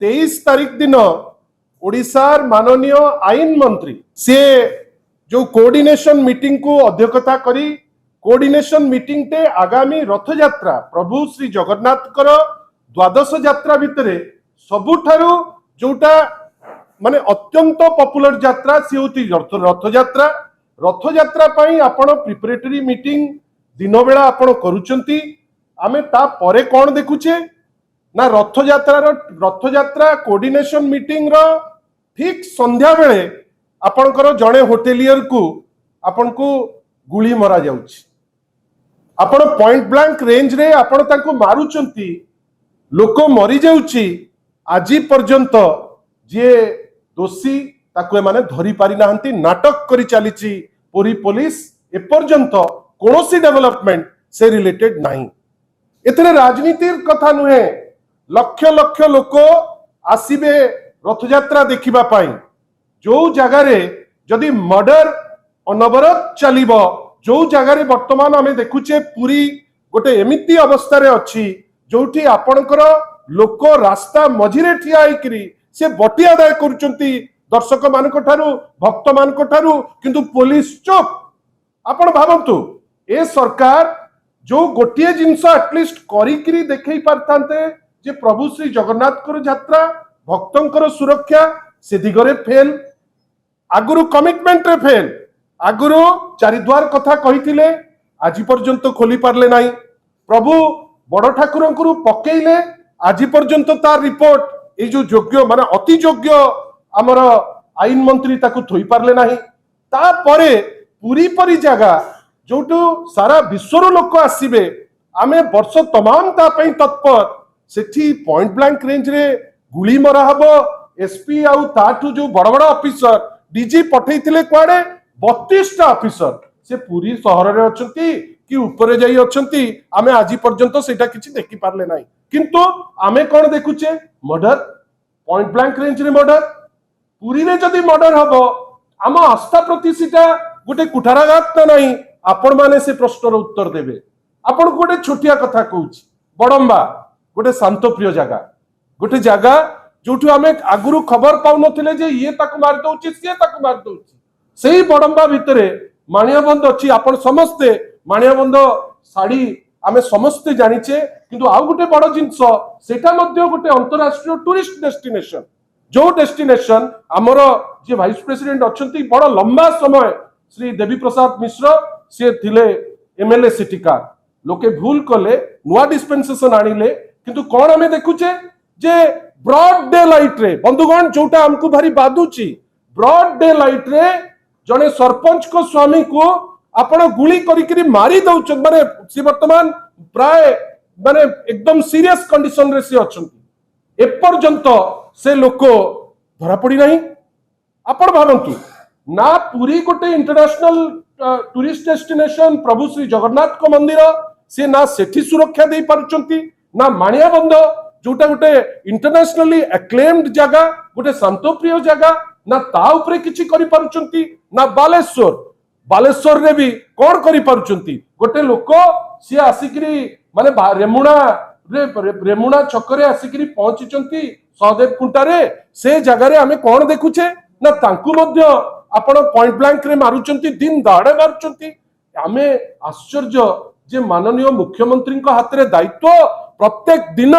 23 तारीख दिन ओडिशार माननीय आईन मंत्री से जो कोऑर्डिनेशन मीटिंग को अध्यक्षता करी कोऑर्डिनेशन मीटिंग टे आगामी रथ यात्रा प्रभु श्री जगन्नाथ द्वादश यात्रा भितर सबुठारु जोटा माने अत्यंत पॉपुलर यात्रा सी होती रथ यात्रा पाई आपण प्रिपरेटरी मीटिंग दिन बेला आपण करूचंती आमे ता परे कोन देखुचे ना रथ यात्रा कोऑर्डिनेशन मीटिंग रो ठीक संध्या बेले आपणकर जड़े होटेलियर को आपण को गुली मरा जाउची आपण पॉइंट ब्लैंक रेंज रे आपण ताको मारुचंती लोक मरी जाउची आजी पर्यंत जे दोषी ताको माने धरी पारि नाहंती नाटक करी चलीची पूरी पुलिस ए पर्यंत कोनोसी डेवलपमेंट से रिलेटेड नहीं एतरे राजनीतिर कथा नुहे लक्ष लक्ष लोक आसीबे रथ यात्रा देखिबा पाई जो जगह रे जदि मर्डर अनवरत चलिबो जो जगह रे वर्तमान आमे देखुचे पूरी गोटे एमिति अवस्था रे अछि जोठी आपणकर लोक रास्ता मझिरे ठिया होइकरी से बटी आदाय करूचंती दर्शक मानक ठारू भक्त मानक ठारू किंतु पुलिस चुप आपण भाबंतु ए सरकार जो गोटिए जिंस एटलिस्ट करिकरी देखै पारथांते जे प्रभु श्री जगन्नाथ यात्रा भक्तंकर सुरक्षा से दिगरे फेल आगुरु कमिटमेंट रे फेल आगुरु चारिद्वार कथा कहिथिले आजि पर्यंत खोली पारले नाही प्रभु बड़ ठाकुरंकरु पकेइले आजि पर्यंत तार रिपोर्ट ए जो योग्य माने अति योग्य हमर आईन मंत्री ताकु थोई पारले नाही ता परे पूरी परी जगह जोटू सारा विश्वर लोक आसीबे आमे वर्ष तमाम ता पई तत्पर सेठी पॉइंट ब्लैंक रेंज रे गुली मरा हबो एसपी आउ ताठू जो बड़ बड़ ऑफिसर डीजी पठैथिले कुआडे 32 टा ऑफिसर से पूरी शहर रे अछंती कि ऊपर जाई अछंती आमे आजि पर्यंत सेटा किछि देखि पारले नाही किंतु आमे कोन देखुचे मर्डर पॉइंट ब्लैंक रेंज रे मर्डर पूरी रे जदी मर्डर हबो आम आस्था प्रति सीटा गोटे कुठाराघात ना नहीं आपण माने से प्रश्नर उत्तर देबे आपण गोटे छोटिया कथा कहूची बड़म्बा गोटे शांत प्रिय जगह गोटे जगह जोठु आमे आगुरु खबर पाउ नथिले जे ये ताकु मार दउची से ताकु मार दउची सेही बड़म्बा भितरे माणियाबंध अछि आपण समस्ते माणियाबंध साड़ी आमे समस्ते जानिचे किंतु आउ गोटे बड़ जिंस सेटा मध्ये गोटे अंतरराष्ट्रीय टूरिस्ट डेस्टिनेशन जो डेस्टिनेशन हमर जे वाइस प्रेसिडेंट अछंती बड़ लंबा समय श्री देवी प्रसाद मिश्र से थिले एमएलए सिटिका लोके भूल कले नुआ डिस्पेंसेशन आनिले किंतु कोन हमें देखुचे जे ब्रॉड डे लाइट रे बंधुगण जोटा हमको भारी बादुची ब्रॉड डे लाइट रे जने सरपंच को स्वामी को आपण गुली करिकरी मारी दउछ माने से वर्तमान प्राय माने एकदम सीरियस कंडीशन रे से अछंती एपर्यंत से लोक धरा पड़ी नहीं आपण भाबंतु ना पूरी गोटे इंटरनेशनल टूरिस्ट डेस्टिनेशन प्रभु श्री जगन्नाथ को मंदिर से ना सेठी सुरक्षा दे पारुचंती ना माणियाबंध जोटा गोटे इंटरनेशनली एक्लेम्ड जगह गोटे शांतप्रिय जगह ना ता उपरे किछि करि पारुचंती ना बालेश्वर रे भी कोन करि पारुचंती गोटे लोक से आसिकरी माने रेमुणा छकरे आसिकरी पहुंचीचंती सहदेव कुंटा रे से जगह रे हमें कोन देखुचे ना तांकु मध्य आपण पॉइंट ब्लैंक रे मारुचंती दिन दाड़े मारुचंती आमे आश्चर्य जे माननीय मुख्यमंत्री को हाथ रे दायित्व प्रत्येक दिन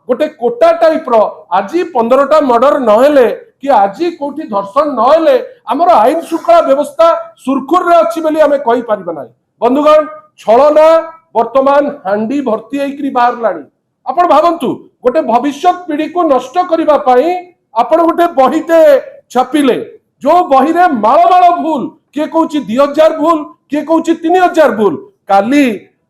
गोटे कोटा टाइप रो आजी 15टा मर्डर नहेले कि आजी कोठी धर्षण नहेले हमर आईन श्रृंखला व्यवस्था सुरखुर रे अछि बेली हमें कहि पारिबा नाही बंधुगण छलना वर्तमान हांडी भर्ती हेकरी बाहर लाणी आपण भाबंतु गोटे भविष्य पीढ़ी को नष्ट करिबा पई आपण गोटे बहिते छापिले जो बही रे माଳ माଳ भूल किए कहूची 2000 भूल किए कहूची 3000 भूल काली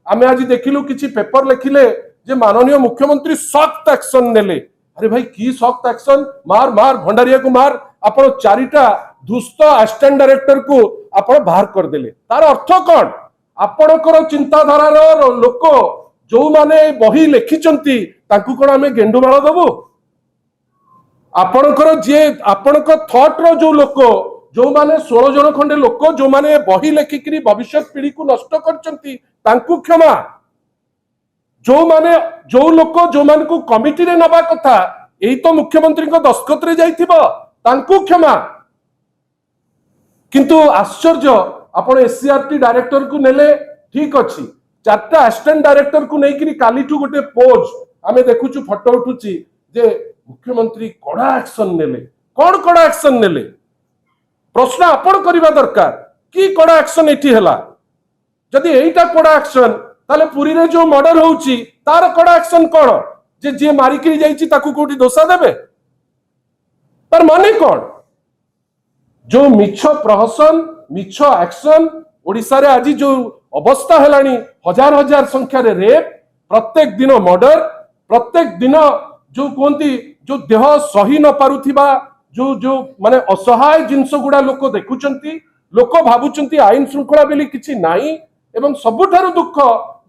आमे आज देखिलु किछि पेपर लिखिले जे माननीय मुख्यमंत्री सख्त एक्शन नेले अरे भाई की सख्त एक्शन मार भंडारिया को मार आपण चारिटा दुष्ट असिस्टेंट डायरेक्टर को आपण बाहर कर देले तार अर्थ कोन आपणकर चिंताधारा रो लोक जो माने बही लिखिचंती ताकू कोन आमे गेंडु माळ दबो आपणकर जे आपणक थॉट रो जो लोक जो माने 16 जन खंडे लोक जो माने बही लेखिकरी भविष्य पीढ़ी को नष्ट करचंती तांकू क्षमा जो माने जो लोक जो मान को कमिटी रे नबा कथा एई तो मुख्यमंत्री को दस्तखत रे जाइथिबो तांकू क्षमा किंतु आश्चर्य आपण एससीआरटी डायरेक्टर को नेले ठीक अछि चारटा असिस्टेंट डायरेक्टर को नेकिरी कालीठू गोटे पोज आमे देखुछु फोटो उठुची जे मुख्यमंत्री कड़ा एक्शन नेले कौन कड़ा एक्शन नेले प्रश्न आपण करबा दरकार कि कड़ा एक्शन एठी हला जदि एईटा कड़ा एक्शन ताले पुरी रे जो मर्डर होउची तार कड़ा एक्शन कोन जे जे मारी करी जाईची ताकू कोठी दोषा देबे पर माने कोन जो मिछ प्रहसन मिछ एक्शन ओडिसा रे आज जो अवस्था हेलानी हजार हजार संख्या रे रेप प्रत्येक दिन मर्डर प्रत्येक दिन जो कहती जो देह सही न पारुथिबा जो जो माने असहाय जिंस गुडा लोक देखुचंती लोक भाबुचंती आईन श्रृंखला बेली किछि नाही एवं सबुठारु दुख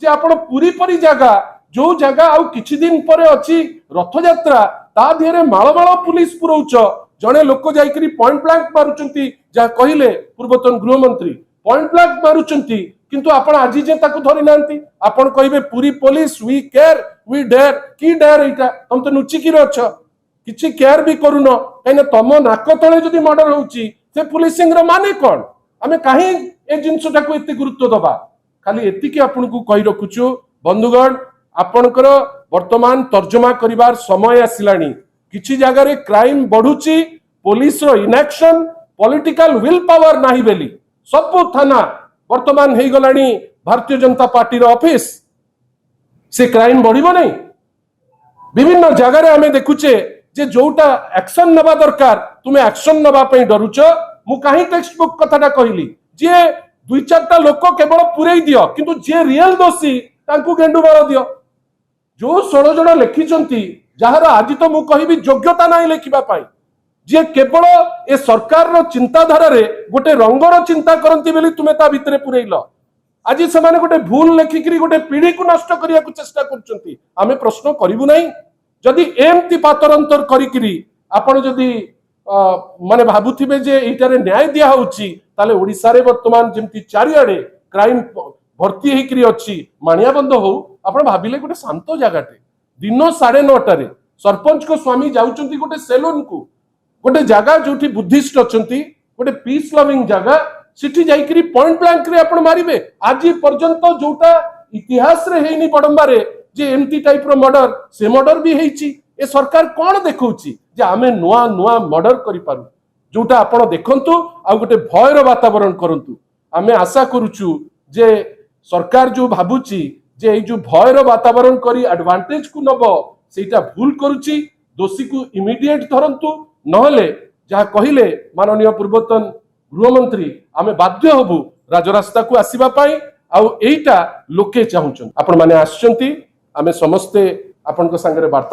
जे आपण पुरी परी जगह जो जगह आउ किछि दिन परे अछि रथ यात्रा ता दिहरे माळमाळ पुलिस पुरौच जणे लोक जाईकरी पॉइंट ब्लैंक मारुचंती जा कहिले पूर्वतन गृह मंत्री पॉइंट ब्लैंक मारुचंती किंतु आपण आज जे ताकू धरि नांती आपण कहिबे पूरी police we care we dare की डेयर एटा तुम तो नुची की रछ किछि केयर भी करूनो कने तम नाक तळे जदी मर्डर होउची से पुलिसिंग रो माने कोन आमे काहे ए जिंसटा को एते गुरुत्व दबा खाली एति की आपण को कहि रखुछु बंधुगण आपणकर वर्तमान तर्जमा करिवार समय आसिलानी किछि जगह रे क्राइम बढ़ुची पुलिस रो इनएक्शन पॉलिटिकल विल पावर नाही बेली सब थाना वर्तमान हे गलानी भारतीय जनता पार्टी रो ऑफिस से क्राइम बढ़िबो नहीं विभिन्न जगह रे हमें देखुचे जे जोटा एक्शन नबा दरकार तुमे एक्शन नबा पई डरुच मु काहे टेक्स्ट बुक कथाटा कहली जे दुई चारटा लोक केवल पुरई दियो किंतु जे रियल दोषी तांकू गेंडू मार दियो जो 16 जण लिखिचंती जहार आज तो मु कहिबी योग्यता नाही लिखिबा पाई जे केवल ए सरकार रो चिंताधारा रे गोटे रंगर चिंता करंती बेली तुमे ता भितरे पुरैलो आज से माने गोटे भूल लेखिकरी गोटे पीढ़ी को नष्ट करिया को चेष्टा करचंती आमे प्रश्न करिवु नाही जदि एमती पातरंतर करिकरी आपण जदि माने भाबुथिबे जे एटारे न्याय दिया होउची ताले ओडिसा रे वर्तमान जेमती चारियाडे क्राइम भर्ती हेकरी अछि मानियाबंद हो आपण भाबिले गोटे शांत जगाटे दिन 9:30 रे सरपंच को स्वामी जाउचंती गोटे सेलून को गोटे जगह जोठी बुद्धिस्ट अछंती गोटे पीस लविंग जगह सिटी जाइकरी पॉइंट ब्लैंक रे आपण मारिबे आज पर्यंत जोटा इतिहास रे हेनी बडंबा रे जे एमती टाइप रो मर्डर से मर्डर भी हेची ए सरकार कोन देखौची जे आमे नुआ नुआ मर्डर करि पारु जोटा आपण देखंतु आ गोटे भय रो वातावरण करंतु आमे आशा करूछु जे सरकार जो भाबुची जे ए जो भय रो वातावरण करी एडवांटेज को नबो सेटा भूल करूची दोषी को इमीडिएट धरंतु नहले जहा कहिले माननीय पूर्वतन गृहमंत्री आमे बाध्य हबु राजरास्ता को आसीबा पाई आउ एटा लोके चाहुचन आपण माने आछंती आमे समस्ते आपन को संगे वार्ता